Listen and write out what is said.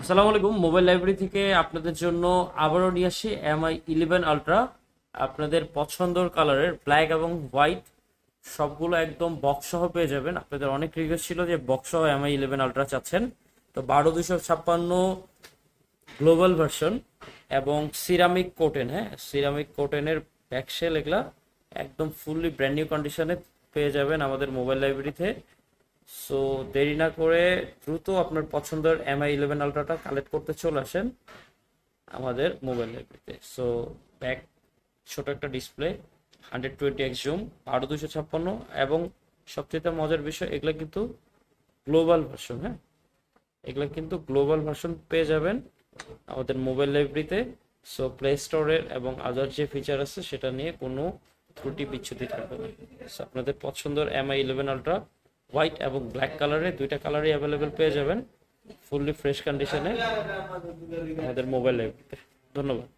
আসসালামু আলাইকুম। Mobile library থেকে আপনাদের জন্য আবারও নিয়ে আসি MI 11 আলট্রা। আপনাদের পছন্দের কালারের ব্ল্যাক এবং হোয়াইট সবগুলো একদম বক্স সহ পেয়ে যাবেন। আপনাদের অনেক রিকোয়েস্ট ছিল যে বক্স সহ MI 11 আলট্রা চাচ্ছেন, তো 12 256 গ্লোবাল ভার্সন এবং সিরামিক কোটেন, হ্যাঁ সিরামিক কোটেনের ব্যাকশেল, এগুলা একদম ফুললি ব্র্যান্ড নিউ কন্ডিশনে পেয়ে যাবেন আমাদের মোবাইল লাইব্রেরিতে। সো দেরি না করে দ্রুত আপনার পছন্দের MI 11 আলট্রাটা কালেক্ট করতে চলে আসেন আমাদের মোবাইল লাইব্রেরিতে। সো ব্যাক ছোট একটা ডিসপ্লে, 120x জুম, 12 256, এবং সবচেয়ে মজার বিষয় এগুলা কিন্তু গ্লোবাল ভার্সন। হ্যাঁ, এগুলা কিন্তু গ্লোবাল ভার্সন পেয়ে যাবেন আমাদের মোবাইল লাইব্রেরিতে। সো প্লে স্টোরের এবং আদার যে ফিচার আছে সেটা নিয়ে কোনো ত্রুটি বিচ্ছুতি থাকবে না। সো আপনাদের পছন্দের MI 11 আলট্রা হোয়াইট এবং ব্ল্যাক কালারে, দুইটা কালারই অ্যাভেলেবেল পেয়ে যাবেন ফুললি ফ্রেশ কন্ডিশনে আমাদের মোবাইল লাইব্রেরিতে। ধন্যবাদ।